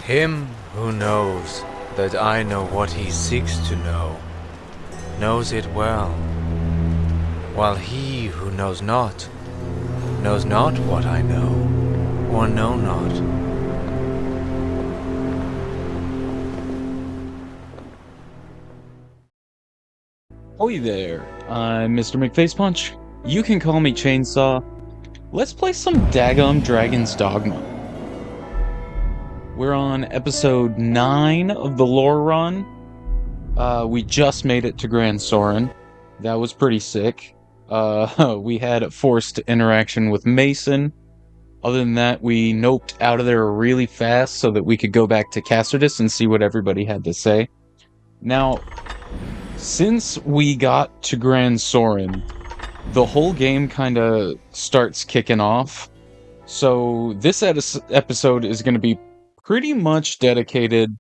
Him who knows that I know what he seeks to know, knows it well, while he who knows not what I know, or know not. Hey there, I'm Mr. McFacepunch. You can call me Chainsaw. Let's play some daggum Dragon's Dogma. We're on episode 9 of the lore run. We just made it to Grand Soren. That was pretty sick. We had a forced interaction with Mason. Other than that, we noped out of there really fast so that we could go back to Castardus and see what everybody had to say. Now, since we got to Grand Soren, the whole game kind of starts kicking off. So this episode is going to be pretty much dedicated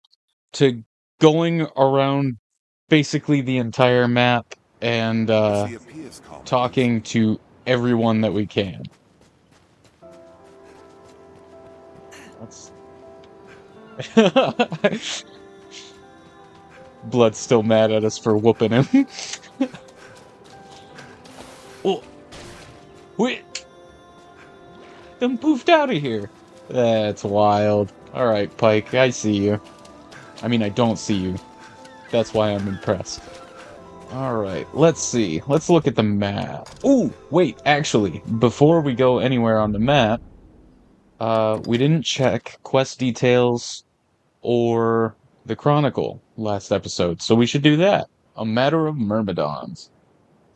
to going around basically the entire map and talking to everyone that we can. Blood's still mad at us for whooping him. Oh, wait! Them poofed out of here. That's wild. Alright, Pike, I see you. I mean, I don't see you. That's why I'm impressed. Alright, let's see. Let's look at the map. Ooh, wait, actually, before we go anywhere on the map, we didn't check quest details or the Chronicle last episode, so we should do that. A matter of Myrmidons.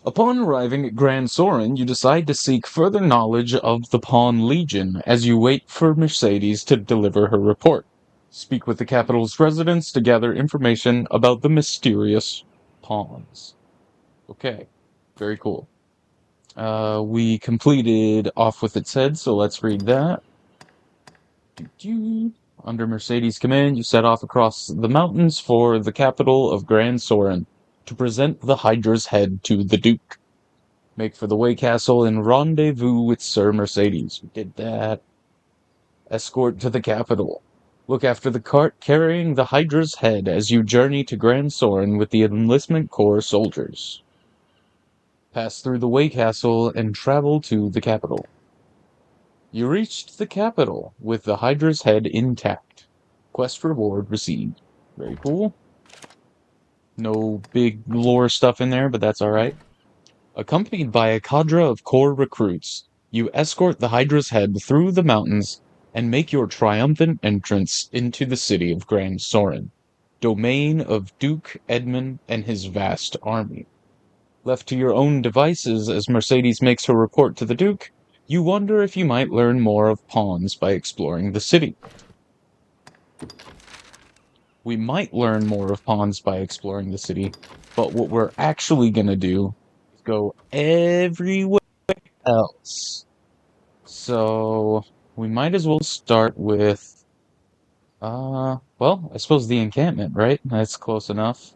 Upon arriving at Grand Soren, you decide to seek further knowledge of the Pawn Legion as you wait for Mercedes to deliver her report. Speak with the capital's residents to gather information about the mysterious pawns. Okay, very cool. We completed Off with Its Head, so let's read that. Under Mercedes' command, you set off across the mountains for the capital of Grand Soren to present the Hydra's head to the Duke. Make for the Way Castle and rendezvous with Sir Mercedes. We did that. Escort to the capital. Look after the cart carrying the Hydra's head as you journey to Grand Soren with the Enlistment Corps soldiers. Pass through the Way Castle and travel to the capital. You reached the capital with the Hydra's head intact. Quest reward received. Very cool. No big lore stuff in there, but that's alright. Accompanied by a cadre of corps recruits, you escort the Hydra's head through the mountains and make your triumphant entrance into the city of Grand Soren, domain of Duke Edmund and his vast army. Left to your own devices as Mercedes makes her report to the Duke, you wonder if you might learn more of pawns by exploring the city. We might learn more of pawns by exploring the city, but what we're actually going to do is go everywhere else. So, we might as well start with, well, I suppose the encampment, right? That's close enough.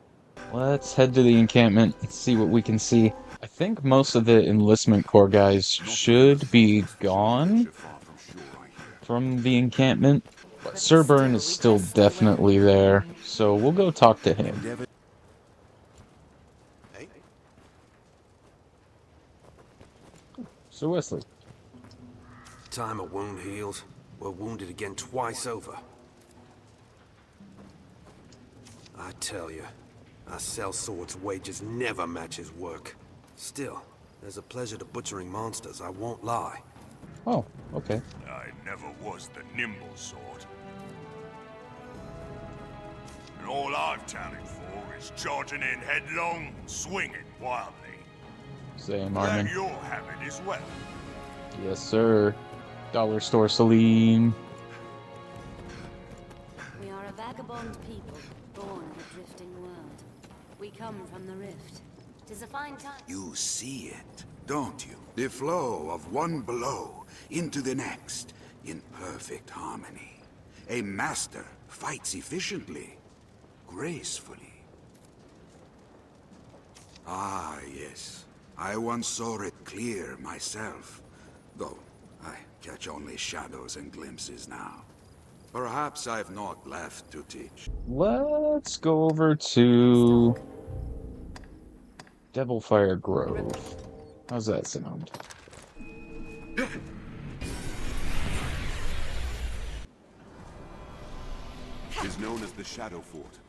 Let's head to the encampment and see what we can see. I think most of the Enlistment Corps guys should be gone from the encampment, but Sir Byrne is still definitely there, so we'll go talk to him. Sir Wesley. Time a wound heals, we're wounded again twice over. I tell you, our sellsword's wages never match his work. Still, there's a pleasure to butchering monsters, I won't lie. Oh, okay. I never was the nimble sort. And all I've tallied for is charging in headlong, swinging wildly. Same, Glad Armin. you're having as well. Yes, sir. Dollar Store Salim. We are a vagabond people, born of a drifting world. We come from the rift. 'Tis a fine time. You see it, don't you? The flow of one blow into the next, in perfect harmony. A master fights efficiently, gracefully. Ah, yes. I once saw it clear myself, though I catch only shadows and glimpses now. Perhaps I've not left to teach. Let's go over to Devilfire Grove. How's that sound? Is known as the Shadow Fort,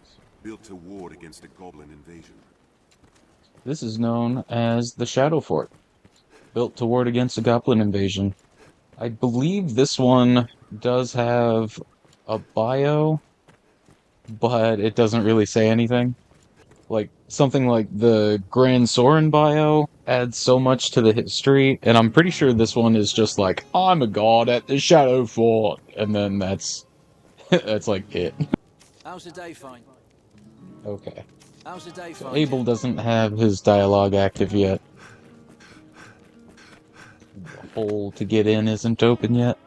built to ward against a goblin invasion. This is known as the Shadow Fort, built to ward against a goblin invasion. I believe this one does have a bio, but it doesn't really say anything. Like, something like the Grand Soren bio adds so much to the history, and I'm pretty sure this one is just like, I'm a god at the Shadow Fort, and then that's that's like it. How's the day fine? Okay. How's the day So fine? Abel doesn't have his dialogue active yet. The hole to get in isn't open yet.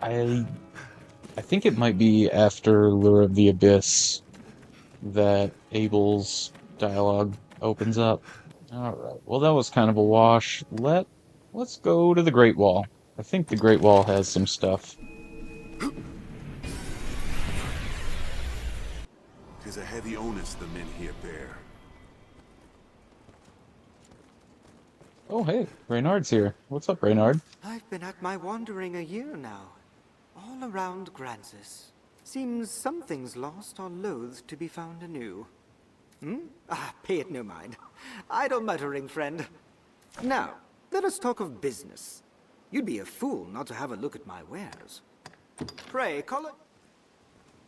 I think it might be after Lure of the Abyss that Abel's dialogue opens up. Alright, well that was kind of a wash. Let's go to the Greatwall. I think the Greatwall has some stuff. 'Tis a heavy onus the men here bear. Oh hey, Reynard's here. What's up, Reynard? I've been at my wandering a year now, all around Grancis. Seems something's lost or loath to be found anew. Pay it no mind. Idle muttering, friend. Now, let us talk of business. You'd be a fool not to have a look at my wares. Pray, call it...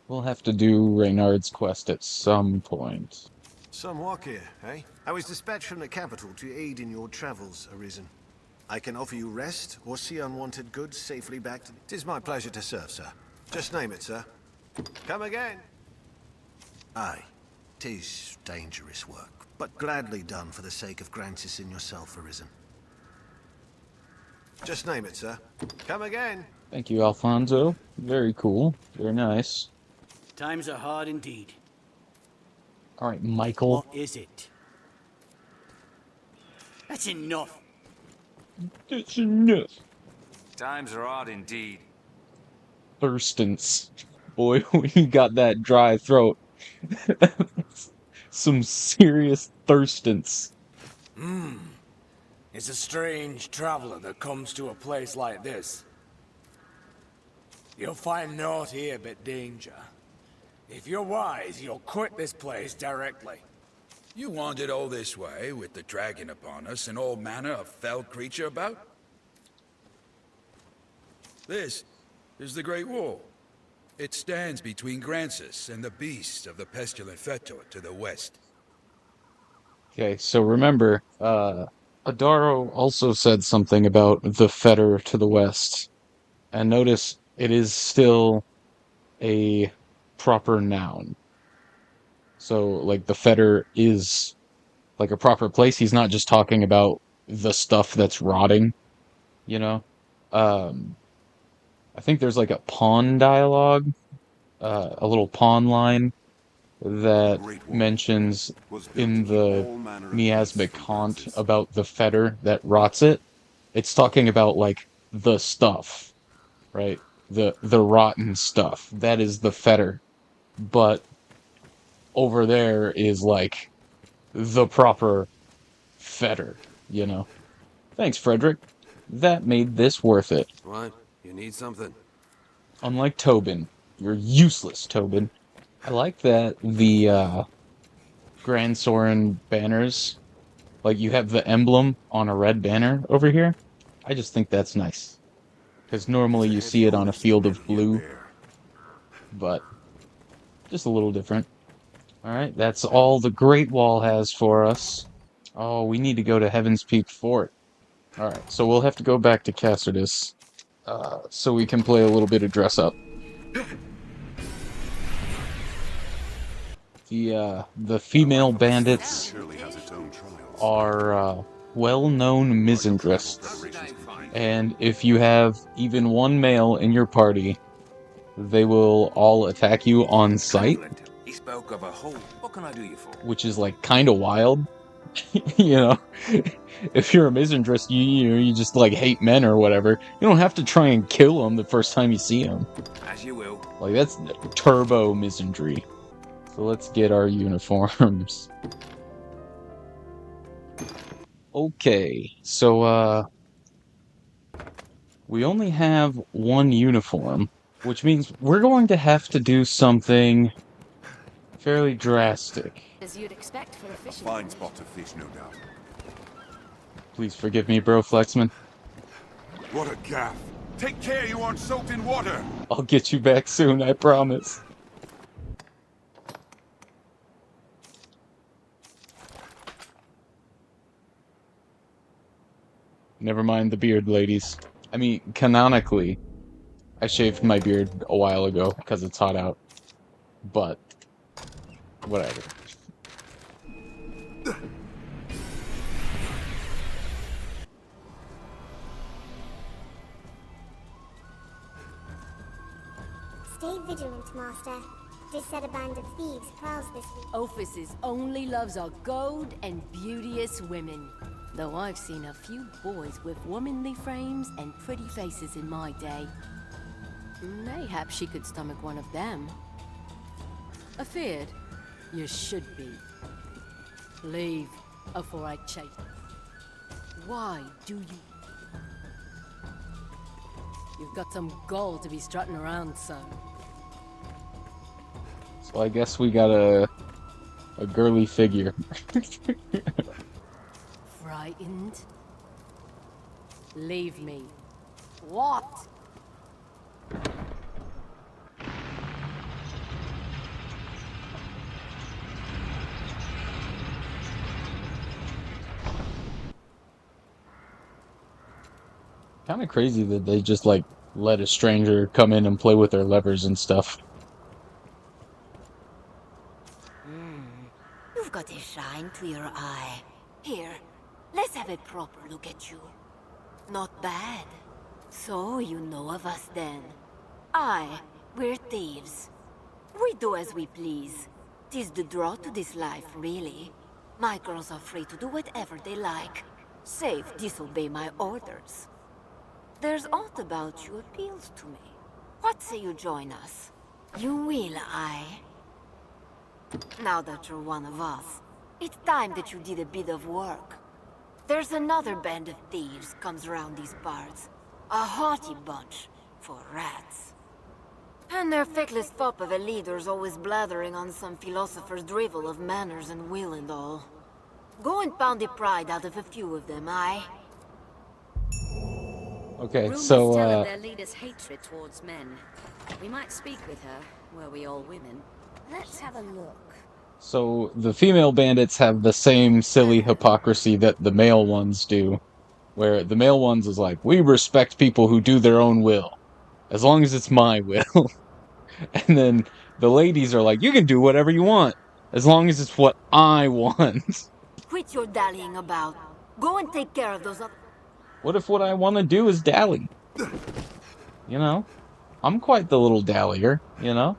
We'll have to do Reynard's quest at some point. Some walk here, eh? I was dispatched from the capital to aid in your travels, Arisen. I can offer you rest or see unwanted goods safely back to... Tis my pleasure to serve, sir. Just name it, sir. Come again. Aye, 'tis dangerous work, but gladly done for the sake of Grancis and yourself, Arisen. Just name it, sir. Come again. Thank you, Alfonso. Very cool. Very nice. Times are hard indeed. Alright, Michael. What is it? That's enough. It's enough. Times are hard indeed. Thirstance. Boy, when you got that dry throat. Some serious thirstance. It's a strange traveler that comes to a place like this. You'll find naught here but danger. If you're wise, you'll quit this place directly. You wandered all this way with the dragon upon us and all manner of fell creature about? This is the Great Wall. It stands between Grancis and the beast of the pestilent Fetor to the west. Okay, so remember, Adaro also said something about the Fetor to the west. And notice, it is still a proper noun. So, like, the Fetor is, like, a proper place. He's not just talking about the stuff that's rotting, you know? I think there's, like, a pawn dialogue, a little pawn line that mentions in the miasmic haunt about the Fetor that rots it. It's talking about, like, the stuff, right? The rotten stuff. That is the Fetor. But over there is, like, the proper Fetor, you know? Thanks, Frederick. That made this worth it. What? You need something? Unlike Tobin. You're useless, Tobin. I like that the Grand Soren banners, like you have the emblem on a red banner over here. I just think that's nice. Because normally you see it on a field of blue. But just a little different. Alright, that's all the Greatwall has for us. Oh, we need to go to Heaven's Peak Fort. Alright, so we'll have to go back to Cassardus, so we can play a little bit of dress up. The female bandits are well-known misandrists, and if you have even one male in your party, they will all attack you on sight. He spoke of a hole. What can I do you for? Which is like kind of wild, You know, if you're a misandrist, you just like hate men or whatever. You don't have to try and kill them the first time you see them. As you will. Like, that's turbo misandry. So let's get our uniforms. Okay, so we only have one uniform, which means we're going to have to do something fairly drastic. As you'd expect for a A fishing fine village. spot to fish, no doubt. Please forgive me, bro, Flexman. What a gaff! Take care you aren't soaked in water! I'll get you back soon, I promise. Never mind the beard, ladies. I mean, canonically, I shaved my beard a while ago because it's hot out. But, whatever. Stay vigilant, Master. This said a band of thieves prowls this week. Ophus's only loves are gold and beauteous women. Though I've seen a few boys with womanly frames and pretty faces in my day. Mayhaps she could stomach one of them. Afeard? You should be. Leave, afore I chase. Why do you? You've got some gold to be strutting around, son. So I guess we got a girly figure. Frightened? Leave me. What? Kind of crazy that they just like let a stranger come in and play with their levers and stuff. You've got a shine to your eye. Here, let's have a proper look at you. Not bad. So you know of us then. Aye, we're thieves. We do as we please. 'Tis the draw to this life, really. My girls are free to do whatever they like, save disobey my orders. There's aught about you appeals to me. What say you join us? You will, aye. Now that you're one of us, it's time that you did a bit of work. There's another band of thieves comes around these parts. A haughty bunch, for rats. And their feckless fop of a leader's always blathering on some philosopher's drivel of manners and will and all. Go and pound the pride out of a few of them, aye? Okay, Rumors so tell of their leader's hatred towards men. We might speak with her, were we all women. Let's have a look. so the female bandits have the same silly hypocrisy that the male ones do, where the male ones is like, we respect people who do their own will, as long as it's my will. And then the ladies are like, you can do whatever you want, as long as it's what I want. Quit your dallying about. Go and take care of those other... What if what I want to do is dally? You know? I'm quite the little dallier, you know?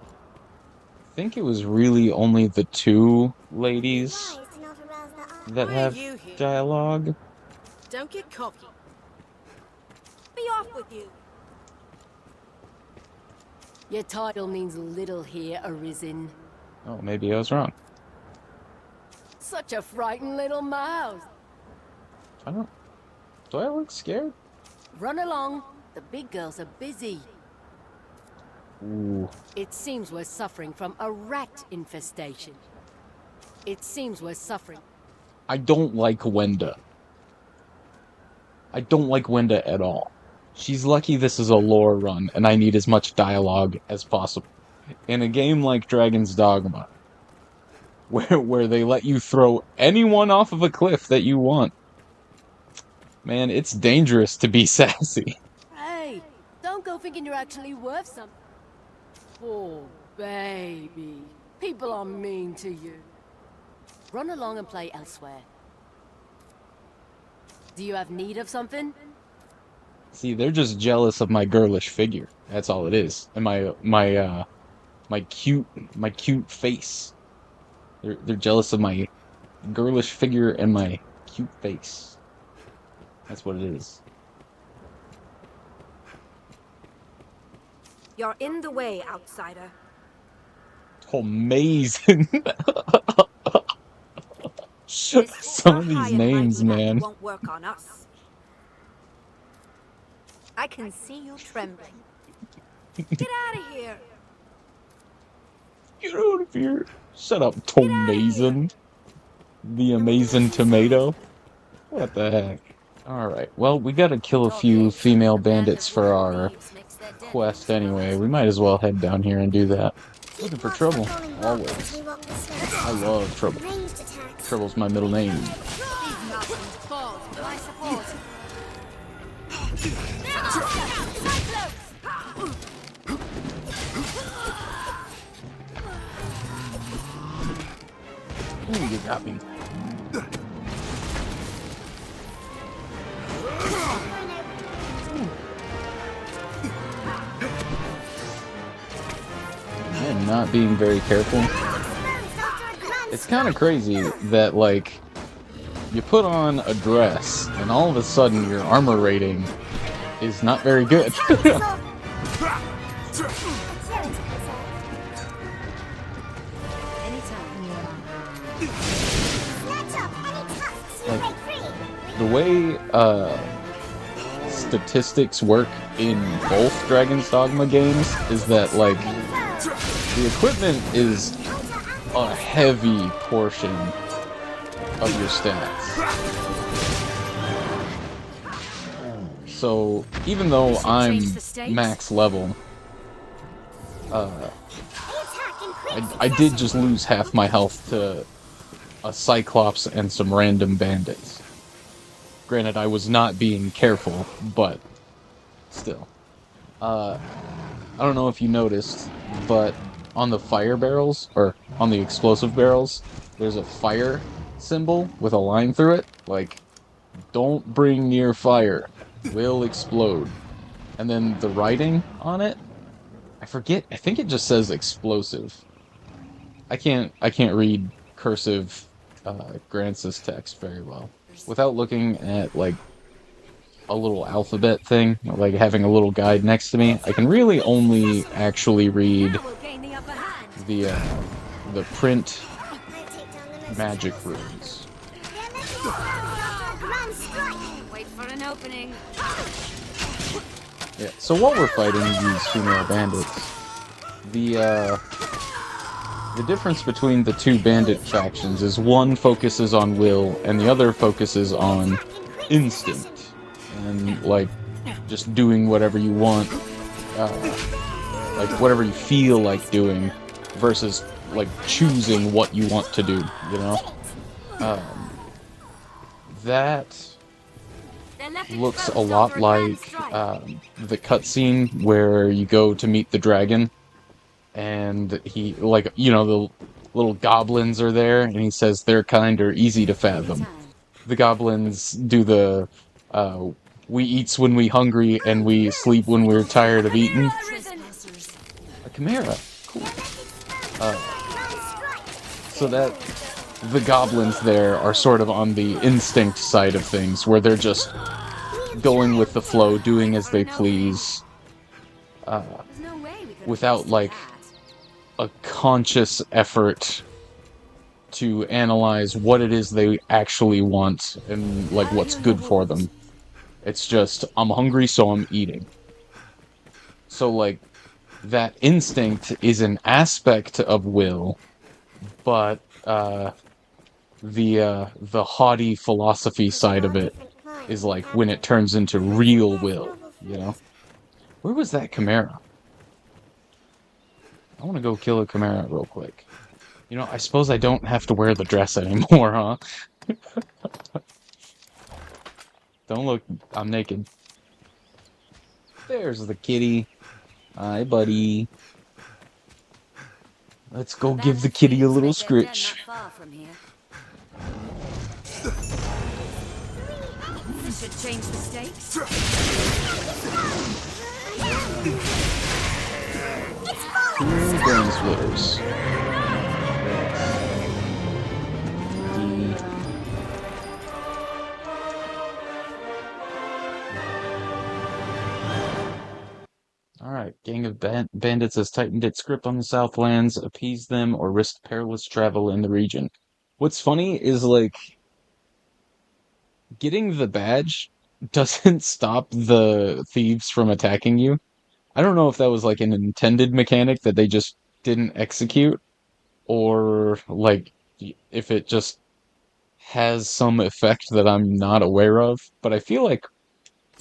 I think it was really only the two ladies that have dialogue. Don't get cocky. Be off with you. Your title means little here, Arisen. Oh, maybe I was wrong. Such a frightened little mouse. I don't... Do I look scared? Run along. The big girls are busy. Ooh. It seems we're suffering from a rat infestation. It seems we're suffering. I don't like Wenda. I don't like Wenda at all. She's lucky this is a lore run, and I need as much dialogue as possible. In a game like Dragon's Dogma, where they let you throw anyone off of a cliff that you want, man, it's dangerous to be sassy. Hey, don't go thinking you're actually worth something. Poor baby. People are mean to you. Run along and play elsewhere. Do you have need of something? See, they're just jealous of my girlish figure. That's all it is. And my cute face. They're jealous of my girlish figure and my cute face. That's what it is. You're in the way, outsider. Oh, amazing. Some of these names, man. Won't work on us. I can see you trembling. Get out of here. Get out of here. Shut up, Tomazen. The amazing tomato. What the heck? Alright, well, we gotta kill a few female bandits for our quest anyway. We might as well head down here and do that. Looking for trouble, always. I love trouble. Trouble's my middle name. Ooh, you got me. I'm not being very careful. It's kind of crazy that, like, you put on a dress, and all of a sudden your armor rating is not very good. Like, the way statistics work in both Dragon's Dogma games is that, like, the equipment is a heavy portion of your stats. So, even though I'm max level, I did just lose half my health to a Cyclops and some random bandits. Granted, I was not being careful, but still. I don't know if you noticed, but on the fire barrels, or on the explosive barrels, there's a fire symbol with a line through it. Like, don't bring near fire, will explode. And then the writing on it, I forget, I think it just says explosive. I can't read cursive Grance's text very well. Without looking at, like, a little alphabet thing, like having a little guide next to me, I can really only actually read the print magic runes. Wait for an opening. Yeah, so while we're fighting these female bandits, the difference between the two bandit factions is one focuses on will and the other focuses on instinct. And, like, just doing whatever you want, like, whatever you feel like doing, versus, like, choosing what you want to do, you know? That looks a lot like the cutscene where you go to meet the dragon, and he, like, you know, the little goblins are there, and he says their kind are easy to fathom. The goblins do the, we eats when we hungry, and we sleep when we're tired of eating. A chimera. Cool. So that the goblins there are sort of on the instinct side of things, where they're just going with the flow, doing as they please, without, like, a conscious effort to analyze what it is they actually want and, like, what's good for them. It's just, I'm hungry, so I'm eating. So, like, that instinct is an aspect of will, but the haughty philosophy side of it is, like, when it turns into real will, you know? Where was that chimera? I want to go kill a chimera real quick. You know, I suppose I don't have to wear the dress anymore, huh? Don't look, I'm naked. There's the kitty. Hi, buddy. Let's go give the kitty a little scritch. This should change the stakes. Two brain splitters. Alright, gang of bandits has tightened its grip on the Southlands, appease them, or risk perilous travel in the region. What's funny is, like, getting the badge doesn't stop the thieves from attacking you. I don't know if that was, like, an intended mechanic that they just didn't execute, or, like, if it just has some effect that I'm not aware of, but I feel like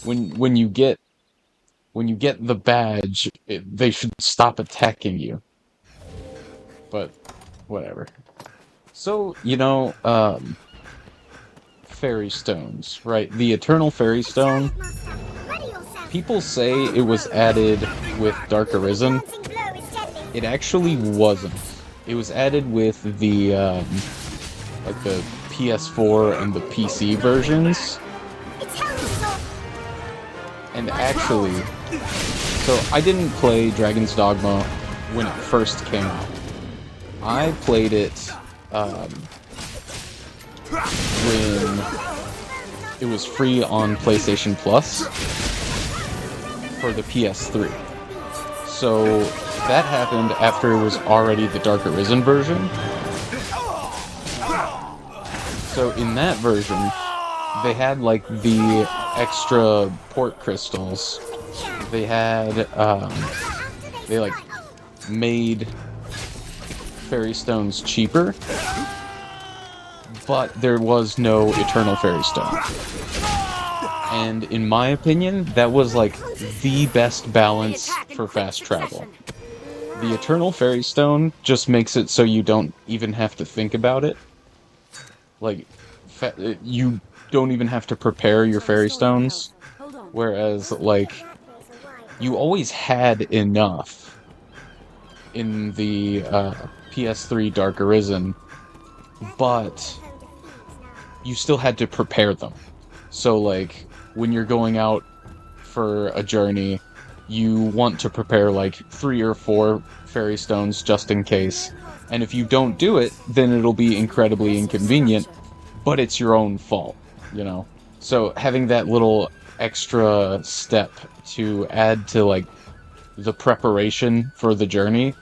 when you get the badge, they should stop attacking you. But whatever. So, fairy stones, right? The Eternal Fairy Stone. People say it was added with Dark Arisen. It actually wasn't. It was added with the like the PS4 and the PC versions. And actually, so I didn't play Dragon's Dogma when it first came out. I played it when it was free on PlayStation Plus for the PS3. So that happened after it was already the Dark Arisen version. So in that version, they had like the extra port crystals. They had they like made fairy stones cheaper, but there was no Eternal Fairy Stone. And in my opinion, that was like the best balance for fast travel. The Eternal Fairy Stone just makes it so you don't even have to think about it. Like, you don't even have to prepare your fairy stones, whereas, like, you always had enough in the PS3 Dark Arisen, but you still had to prepare them. So, like, when you're going out for a journey, you want to prepare, like, 3 or 4 fairy stones just in case. And if you don't do it, then it'll be incredibly inconvenient, but it's your own fault, you know? So having that little extra step to add to, like, the preparation for the journey,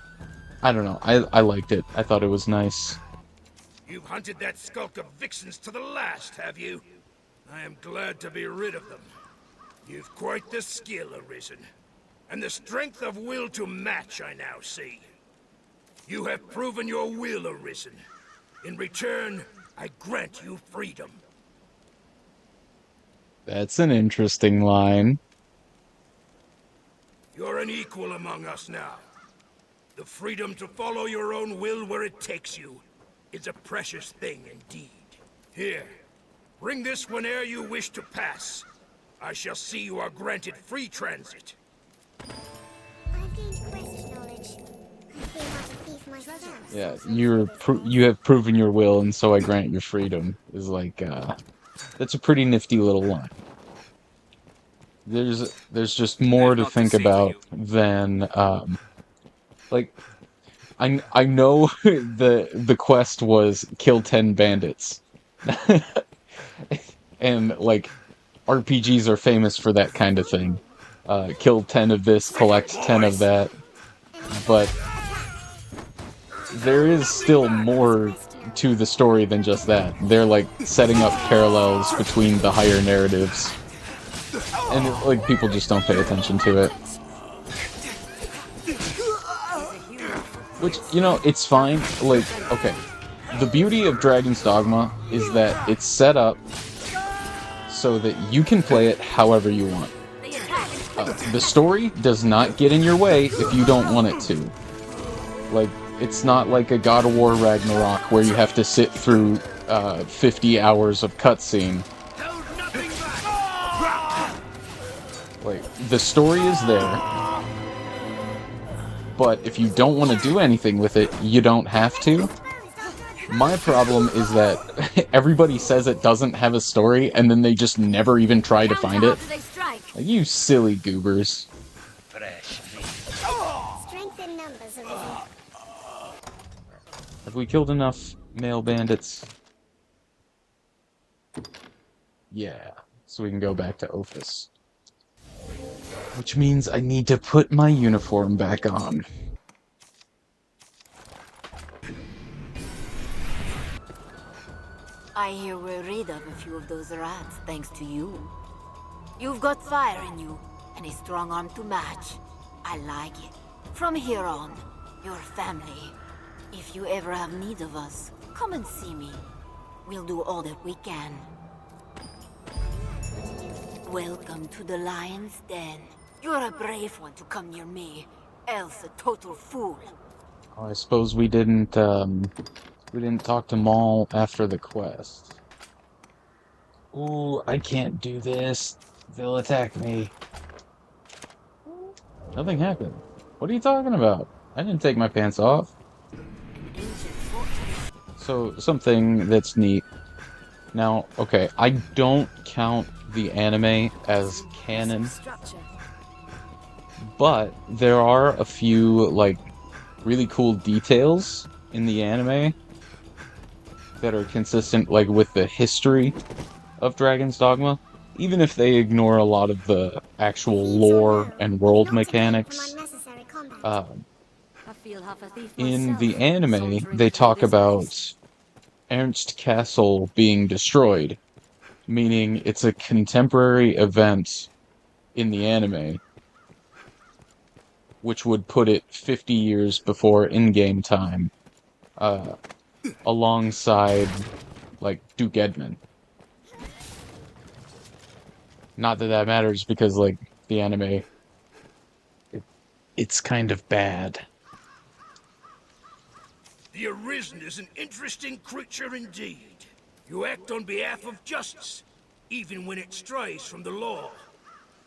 I don't know, I liked it. I thought it was nice. You've hunted that skulk of vixens to the last, have you? I am glad to be rid of them. You've quite the skill, Arisen, and the strength of will to match, I now see. You have proven your will, Arisen. In return, I grant you freedom. That's an interesting line. You're an equal among us now. The freedom to follow your own will where it takes you is a precious thing indeed. Here, bring this whene'er you wish to pass. I shall see you are granted free transit. I've gained quest knowledge. I feel like a thief myself. Yeah, you have proven your will, and so I grant your freedom. Is like, that's a pretty nifty little line. There's just more to think about than, like, I know the quest was kill 10 bandits. And, like, RPGs are famous for that kind of thing. Kill 10 of this, collect 10 of that. But there is still more to the story than just that. They're, like, setting up parallels between the higher narratives. And, like, people just don't pay attention to it. Which, you know, it's fine. Like, okay. The beauty of Dragon's Dogma is that it's set up so that you can play it however you want. The story does not get in your way if you don't want it to. Like, it's not like a God of War Ragnarok where you have to sit through 50 hours of cutscene. Like, the story is there, but if you don't want to do anything with it, you don't have to. My problem is that everybody says it doesn't have a story, and then they just never even try to find it. Like, you silly goobers. Have we killed enough male bandits? Yeah, so we can go back to Ophis. Which means I need to put my uniform back on. I hear we're rid of a few of those rats thanks to you. You've got fire in you, and a strong arm to match. I like it. From here on, you're family. If you ever have need of us, come and see me. We'll do all that we can. Welcome to the Lion's Den. You're a brave one to come near me, else a total fool. Oh, I suppose we didn't talk to Maul after the quest. Ooh, I can't do this. They'll attack me. Nothing happened. What are you talking about? I didn't take my pants off. So, something that's neat. Now, okay, I don't count the anime as canon, but there are a few, like, really cool details in the anime that are consistent, like, with the history of Dragon's Dogma, even if they ignore a lot of the actual lore and world mechanics. In the anime, they talk about Ernst Castle being destroyed, meaning it's a contemporary event in the anime, which would put it 50 years before in-game time, alongside, like, Duke Edmund. Not that that matters, because, like, the anime, it's kind of bad. The Arisen is an interesting creature indeed. You act on behalf of justice, even when it strays from the law.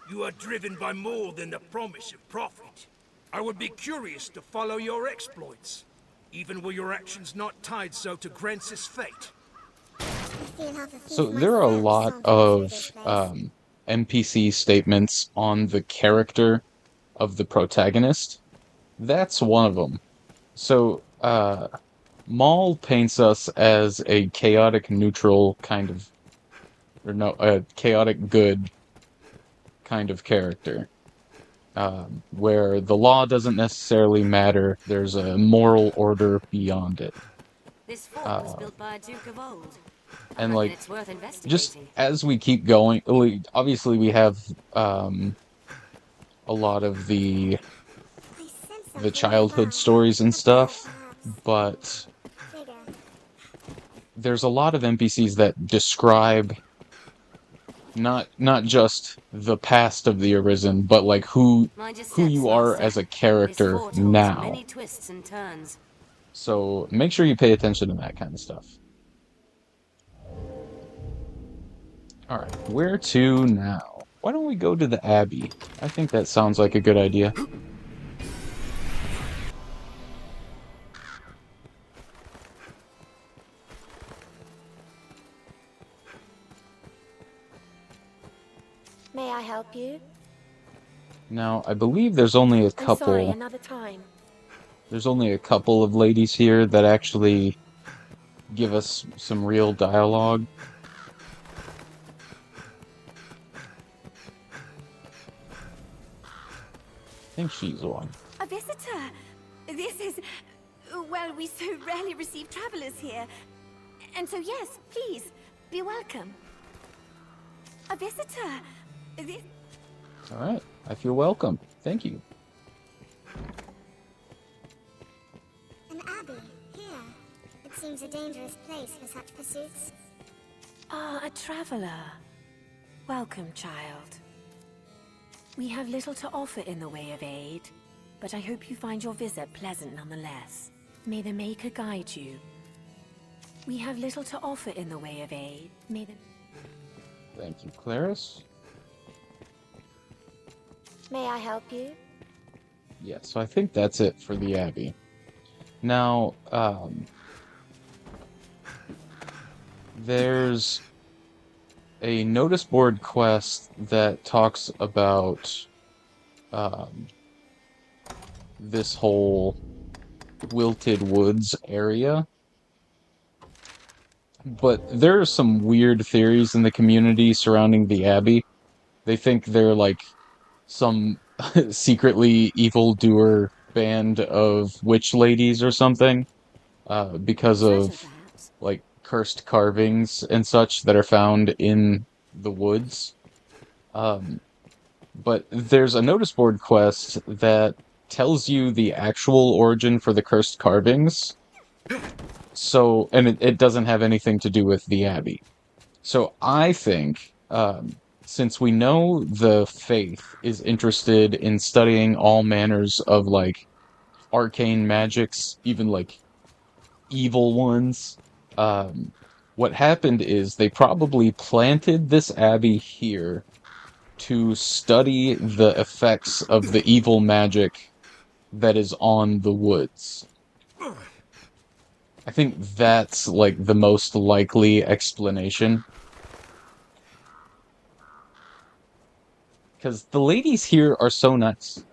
You are driven by more than the promise of profit. I would be curious to follow your exploits, even were your actions not tied so to Grance's fate. So there are a lot of NPC statements on the character of the protagonist. That's one of them. So, Maul paints us as a chaotic neutral kind of, or no, a chaotic good kind of character, where the law doesn't necessarily matter, there's a moral order beyond it. This fort was built by a Duke of old. And, like, It's worth investigating. just as we keep going, obviously we have, a lot of the childhood stories and stuff, but there's a lot of NPCs that describe not just the past of the Arisen, but like who you are as a character now. Many twists and turns. So make sure you pay attention to that kind of stuff. Alright, where to now? Why don't we go to the Abbey? I think that sounds like a good idea. May I help you? Now, I believe there's only a couple... I'm sorry, another time. There's only a couple of ladies here that actually give us some real dialogue. I think she's one. A visitor! This is... Well, we so rarely receive travelers here. And so yes, please, be welcome. A visitor! This... Alright, I feel welcome. Thank you. An abbey, here. It seems a dangerous place for such pursuits. Ah, a traveler. Welcome, child. We have little to offer in the way of aid, but I hope you find your visit pleasant nonetheless. May the Maker guide you. We have little to offer in the way of aid. May the... Thank you, Clarice. May I help you? Yeah, so I think that's it for the Abbey. Now, there's a notice board quest that talks about this whole Wilted Woods area. But there are some weird theories in the community surrounding the Abbey. They think they're like some secretly evildoer band of witch ladies or something, because of like cursed carvings and such that are found in the woods. But there's a notice board quest that tells you the actual origin for the cursed carvings. So, and it doesn't have anything to do with the abbey. So I think, since we know the faith is interested in studying all manners of like arcane magics, even like evil ones, what happened is they probably planted this abbey here to study the effects of the evil magic that is on the woods. I think that's like the most likely explanation. Because the ladies here are so nice.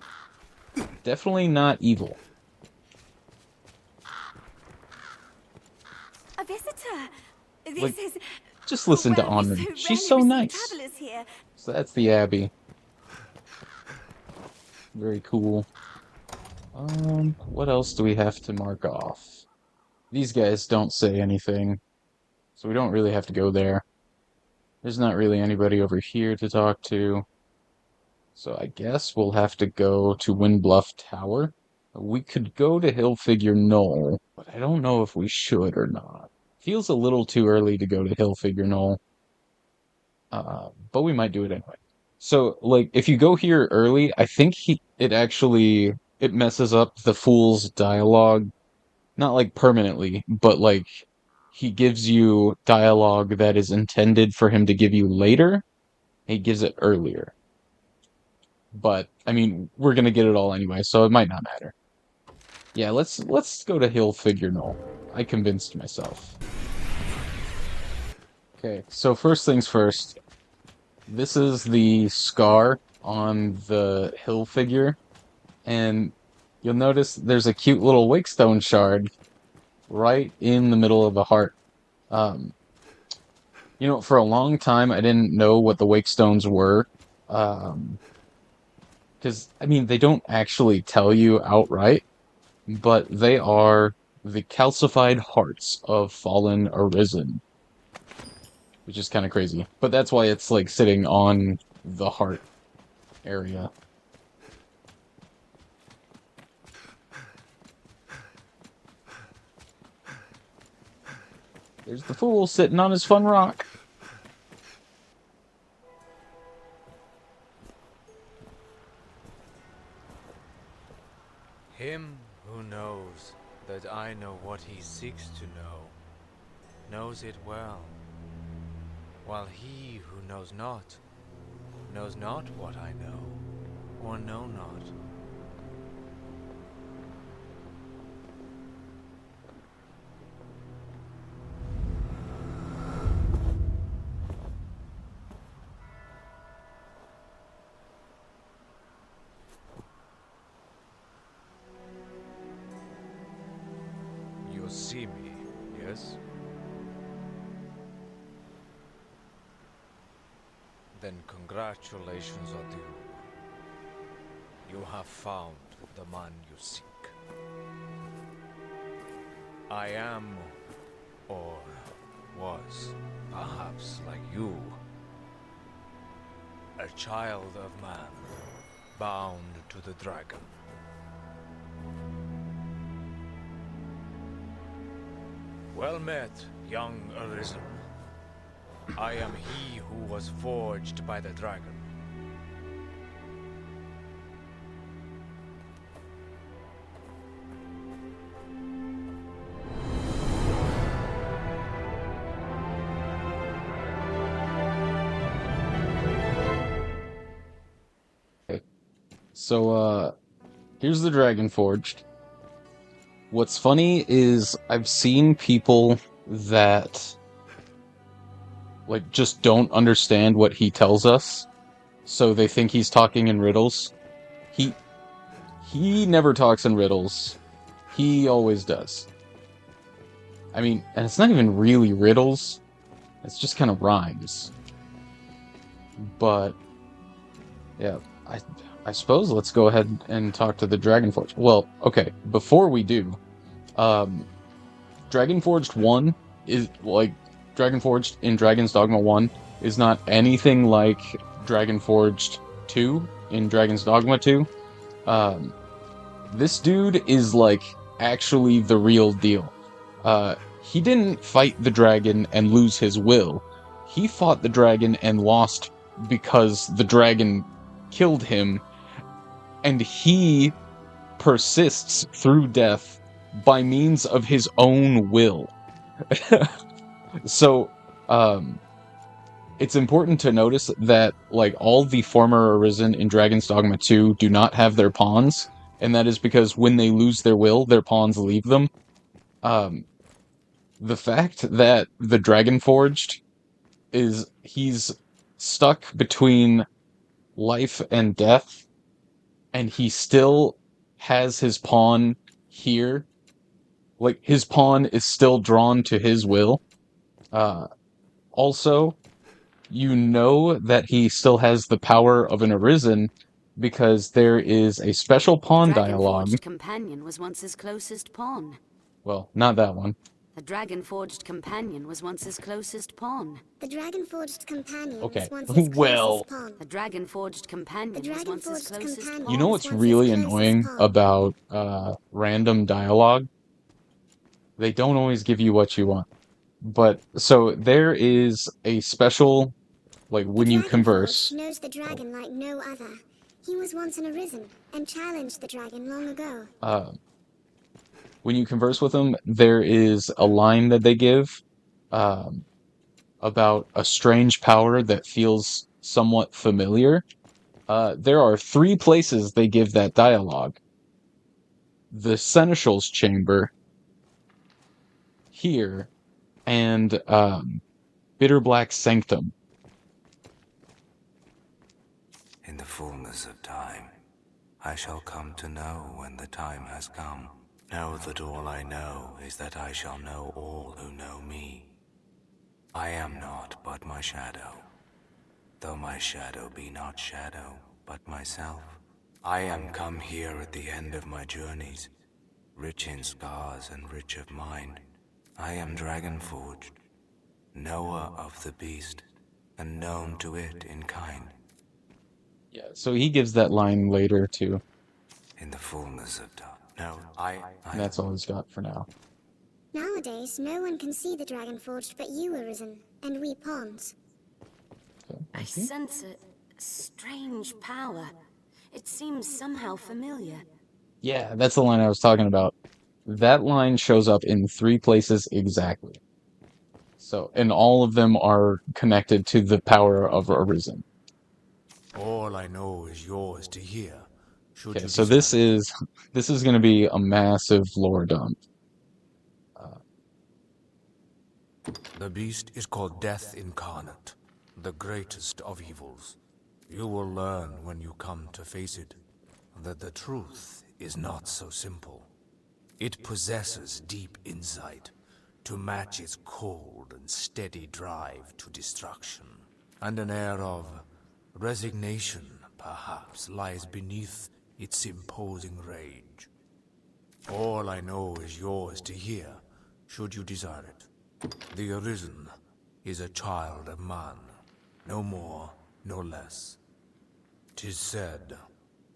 Definitely not evil. A visitor. This Like, is. just listen to Well, we Henri. so She's rarely so receive nice. travelers here. So that's the abbey. Very cool. What else do we have to mark off? These guys don't say anything, so we don't really have to go there. There's not really anybody over here to talk to. So I guess we'll have to go to Windbluff Tower. We could go to Hillfigure Knoll, but I don't know if we should or not. Feels a little too early to go to Hillfigure Knoll. But we might do it anyway. So, like, if you go here early, I think it messes up the fool's dialogue. Not like permanently, but like he gives you dialogue that is intended for him to give you later. He gives it earlier. But I mean, we're gonna get it all anyway, so it might not matter. Yeah, let's go to Hillfigure Knoll. I convinced myself. Okay, so first things first. This is the scar on the hill figure, and you'll notice there's a cute little wakestone shard right in the middle of the heart. You know, for a long time I didn't know what the wakestones were. Because, I mean, they don't actually tell you outright, but they are the calcified hearts of fallen Arisen. Which is kind of crazy. But that's why it's, like, sitting on the heart area. There's the fool sitting on his fun rock. Him who knows that I know what he seeks to know, knows it well, while he who knows not what I know, or know not. You see me, yes? Then congratulations are due. You have found the man you seek. I am, or was, perhaps like you, a child of man, bound to the dragon. Well met, young Arisen. I am he who was forged by the dragon. Okay. So, here's the Dragonforged. What's funny is I've seen people that like just don't understand what he tells us, so they think he's talking in riddles. He never talks in riddles. He always does. I mean, and it's not even really riddles. It's just kind of rhymes. But yeah, I suppose let's go ahead and talk to the Dragonforged. Well, okay, before we do, Dragonforged 1 is like Dragonforged in Dragon's Dogma 1 is not anything like Dragonforged 2 in Dragon's Dogma 2. This dude is like actually the real deal. He didn't fight the dragon and lose his will. He fought the dragon and lost because the dragon killed him, and he persists through death by means of his own will. So, it's important to notice that, like, all the former Arisen in Dragon's Dogma 2 do not have their pawns, and that is because when they lose their will, their pawns leave them. The fact that the Dragonforged he's stuck between life and death, and he still has his pawn here. Like, his pawn is still drawn to his will. Also, you know that he still has the power of an Arisen because there is a special pawn dialogue. Dragonforged companion was once his closest pawn. Well, not that one. The Dragonforged companion was once his closest pawn. The Dragonforged companion Okay, was once his well, closest pawn. The Dragonforged companion was once his closest pawn. you know what's really annoying about random dialogue? They don't always give you what you want. But, so, there is a special, like, when you converse... knows the dragon like no other. He was once an Arisen, and challenged the dragon long ago. When you converse with them, there is a line that they give about a strange power that feels somewhat familiar. There are 3 places they give that dialogue. The Seneschal's Chamber, here, and Bitterblack Sanctum. In the fullness of time, I shall come to know when the time has come. Know that all I know is that I shall know all who know me. I am not but my shadow, though my shadow be not shadow, but myself. I am come here at the end of my journeys, rich in scars and rich of mind. I am Dragonforged, knower of the beast, and known to it in kind. Yeah, so he gives that line later, too. In the fullness of time. No, And that's all he's got for now. Nowadays, no one can see the Dragonforged but you, Arisen, and we pawns. I sense a strange power. It seems somehow familiar. Yeah, that's the line I was talking about. That line shows up in 3 places exactly. So, and all of them are connected to the power of Arisen. All I know is yours to hear. Okay, so this is going to be a massive lore dump. The beast is called Death Incarnate, the greatest of evils. You will learn when you come to face it that the truth is not so simple. It possesses deep insight to match its cold and steady drive to destruction. And an air of resignation, perhaps, lies beneath its imposing rage. All I know is yours to hear, should you desire it. The Arisen is a child of man, no more, no less. 'Tis said,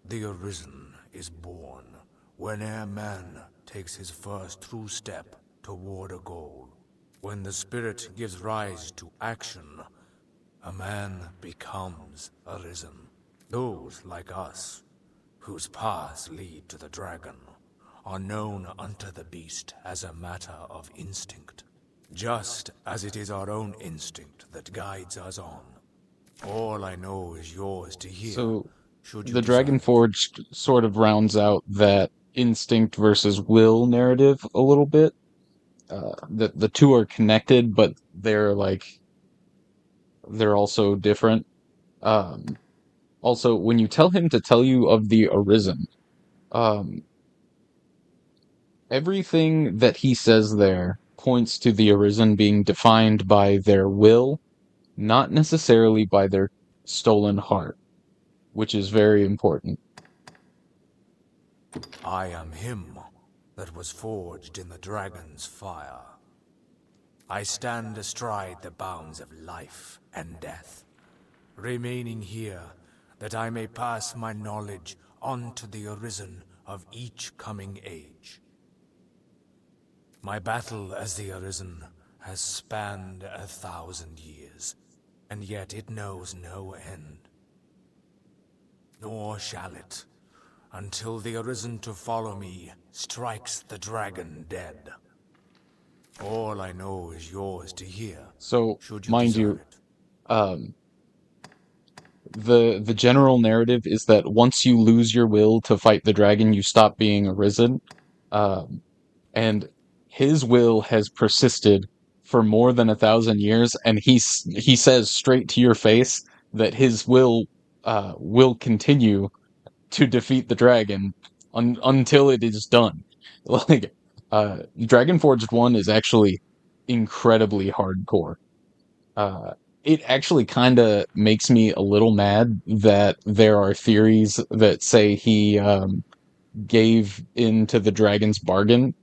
the Arisen is born whene'er man takes his first true step toward a goal. When the spirit gives rise to action, a man becomes Arisen. Those like us, whose paths lead to the dragon, are known unto the beast as a matter of instinct, just as it is our own instinct that guides us on. All I know is yours to hear. So, the Dragonforged sort of rounds out that instinct versus will narrative a little bit. The 2 are connected, but they're also different. Also, when you tell him to tell you of the Arisen, everything that he says there points to the Arisen being defined by their will, not necessarily by their stolen heart. which is very important. I am him that was forged in the dragon's fire. I stand astride the bounds of life and death, remaining here that I may pass my knowledge on to the Arisen of each coming age. My battle as the Arisen has spanned 1,000 years, and yet it knows no end. Nor shall it, until the Arisen to follow me strikes the dragon dead. All I know is yours to hear. So, should you mind desire you, the general narrative is that once you lose your will to fight the dragon, you stop being Arisen. And his will has persisted for more than 1,000 years, and he says straight to your face that his will continue to defeat the dragon until it is done. Like, Dragonforged 1 is actually incredibly hardcore. It actually kind of makes me a little mad that there are theories that say he gave in to the dragon's bargain.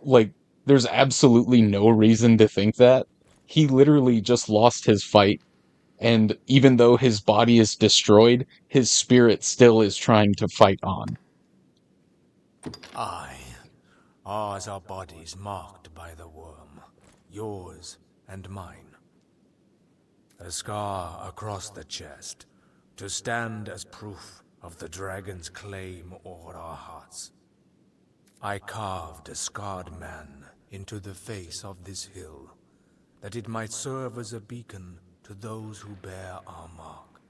Like, there's absolutely no reason to think that. He literally just lost his fight, and even though his body is destroyed, his spirit still is trying to fight on. Aye. Ours are bodies marked by the worm. Yours and mine. A scar across the chest, to stand as proof of the dragon's claim o'er our hearts. I carved a scarred man into the face of this hill, that it might serve as a beacon to those who bear our mark.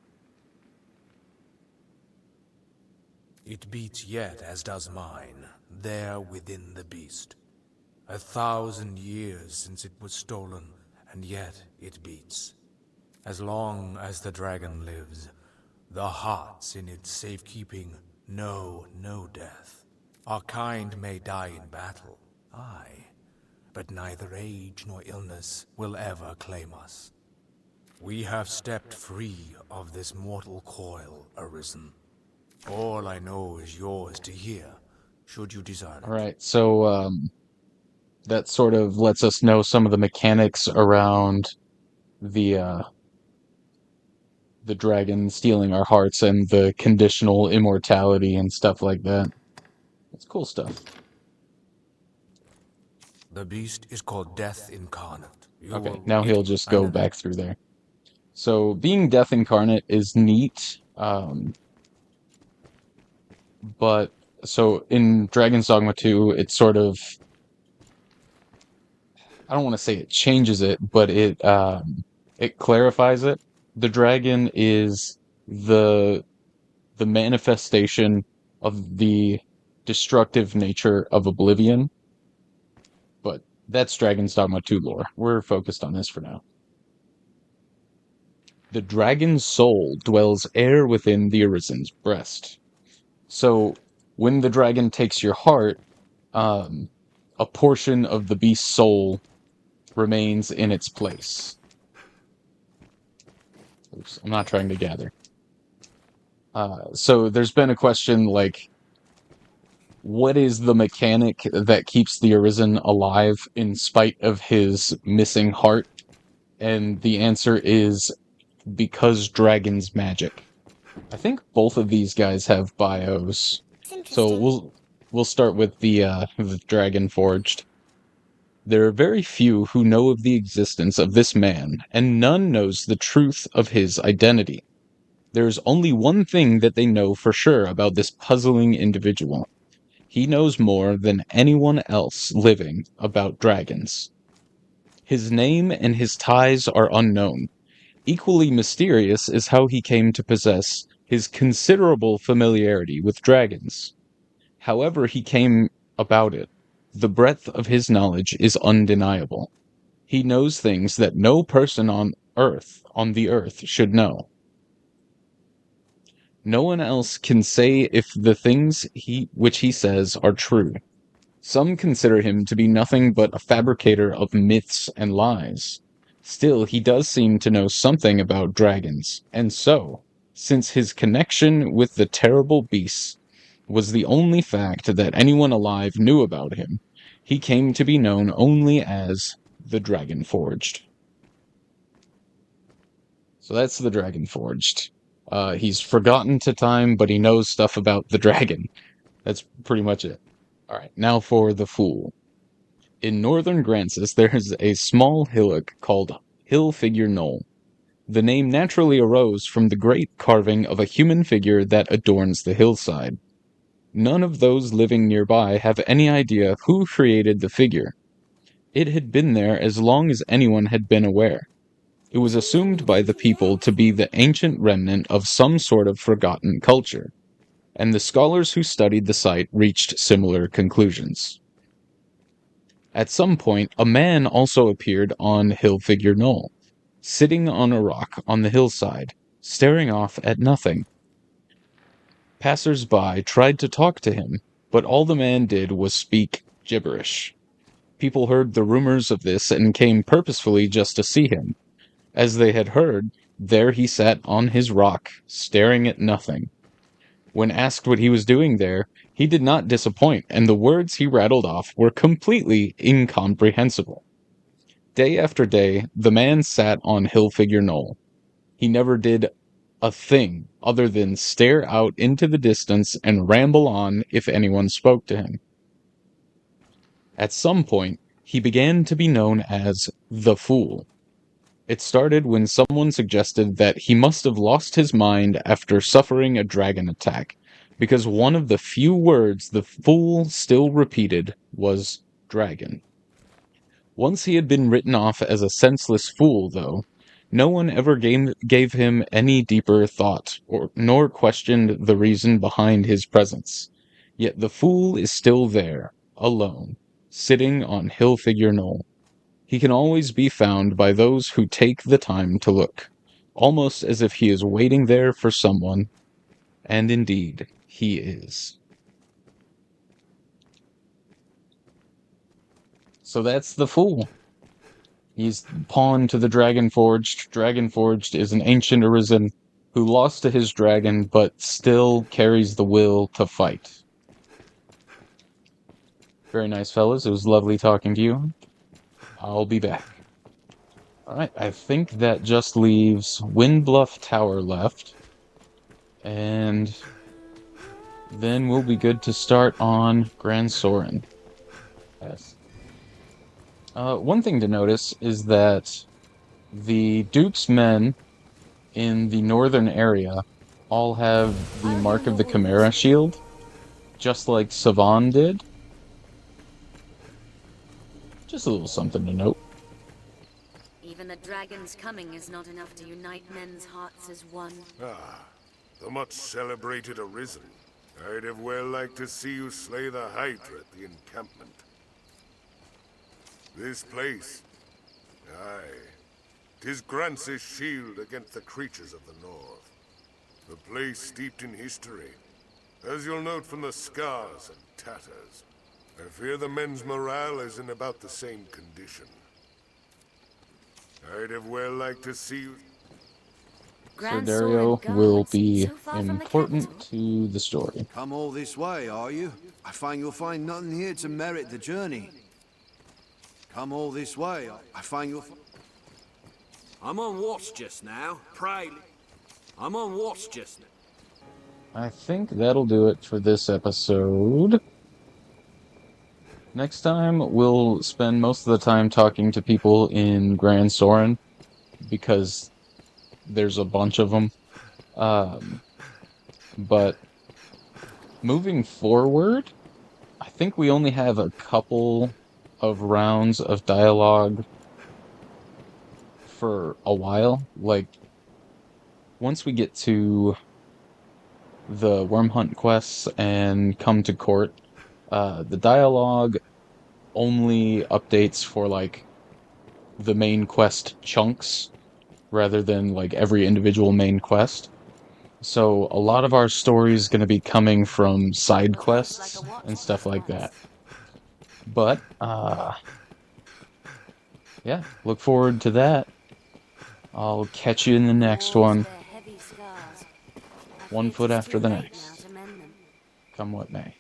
It beats yet as does mine, there within the beast. 1,000 years since it was stolen, and yet it beats. As long as the dragon lives, the hearts in its safekeeping know no death. Our kind may die in battle, aye, but neither age nor illness will ever claim us. We have stepped free of this mortal coil, Arisen. All I know is yours to hear, should you desire it. Alright, so, that sort of lets us know some of the mechanics around the dragon stealing our hearts and the conditional immortality and stuff like that. It's cool stuff. The beast is called Death Incarnate. Okay, now he'll just go back through there. So, being Death Incarnate is neat, but, so, in Dragon's Dogma 2, it sort of, I don't want to say it changes it, but it clarifies it. The dragon is the manifestation of the destructive nature of oblivion. But that's Dragon's Dogma 2 lore. We're focused on this for now. The dragon's soul dwells air within the Arisen's breast. So, when the dragon takes your heart, a portion of the beast's soul remains in its place. Oops, I'm not trying to gather. So there's been a question like, what is the mechanic that keeps the Arisen alive in spite of his missing heart? And the answer is because dragon's magic. I think both of these guys have bios. So we'll start with the Dragonforged. There are very few who know of the existence of this man, and none knows the truth of his identity. There is only one thing that they know for sure about this puzzling individual. He knows more than anyone else living about dragons. His name and his ties are unknown. Equally mysterious is how he came to possess his considerable familiarity with dragons. However he came about it, the breadth of his knowledge is undeniable. He knows things that no person on the earth, should know. No one else can say if the things which he says are true. Some consider him to be nothing but a fabricator of myths and lies. Still, he does seem to know something about dragons, and so, since his connection with the terrible beasts was the only fact that anyone alive knew about him. He came to be known only as the Dragonforged. So that's the Dragonforged. He's forgotten to time, but he knows stuff about the dragon. That's pretty much it. Alright, now for the Fool. In northern Grancis, there is a small hillock called Hillfigure Knoll. The name naturally arose from the great carving of a human figure that adorns the hillside. None of those living nearby have any idea who created the figure. It had been there as long as anyone had been aware. It was assumed by the people to be the ancient remnant of some sort of forgotten culture, and the scholars who studied the site reached similar conclusions. At some point, a man also appeared on Hillfigure Knoll, sitting on a rock on the hillside, staring off at nothing. Passers-by tried to talk to him, but all the man did was speak gibberish. People heard the rumors of this and came purposefully just to see him. As they had heard, there he sat on his rock, staring at nothing. When asked what he was doing there, he did not disappoint, and the words he rattled off were completely incomprehensible. Day after day, the man sat on Hillfigure Knoll. He never did a thing other than stare out into the distance and ramble on if anyone spoke to him. At some point, he began to be known as the Fool. It started when someone suggested that he must have lost his mind after suffering a dragon attack, because one of the few words the Fool still repeated was dragon. Once he had been written off as a senseless fool, though, no one ever gave him any deeper thought, nor questioned the reason behind his presence. Yet the Fool is still there, alone, sitting on Hillfigure Knoll. He can always be found by those who take the time to look, almost as if he is waiting there for someone, and indeed, he is. So that's the Fool. He's pawn to the Dragonforged. Dragonforged is an ancient Arisen who lost to his dragon, but still carries the will to fight. Very nice, fellas. It was lovely talking to you. I'll be back. Alright, I think that just leaves Windbluff Tower left. And then we'll be good to start on Grand Soren. Yes. One thing to notice is that the Duke's men in the northern area all have the Mark of the Chimera shield, just like Savan did. Just a little something to note. Even the dragon's coming is not enough to unite men's hearts as one. Ah, the much celebrated Arisen. I'd have well liked to see you slay the Hydra at the encampment. This place, aye, 'tis Grance's shield against the creatures of the north. The place steeped in history, as you'll note from the scars and tatters. I fear the men's morale is in about the same condition. I'd have well liked to see you... Sir Dario will be important to the story. Come all this way, are you? I find you'll find nothing here to merit the journey. Come all this way, I find you'll... I'm on watch just now. Pray. I'm on watch just now. I think that'll do it for this episode. Next time, we'll spend most of the time talking to people in Grand Soren, because there's a bunch of them. But moving forward, I think we only have a couple of rounds of dialogue for a while. Like, once we get to the Worm Hunt quests and come to court, the dialogue only updates for, like, the main quest chunks, rather than, like, every individual main quest. So a lot of our story is going to be coming from side quests and stuff like that. But, yeah, look forward to that. I'll catch you in the next one. one foot after the next. Come what may.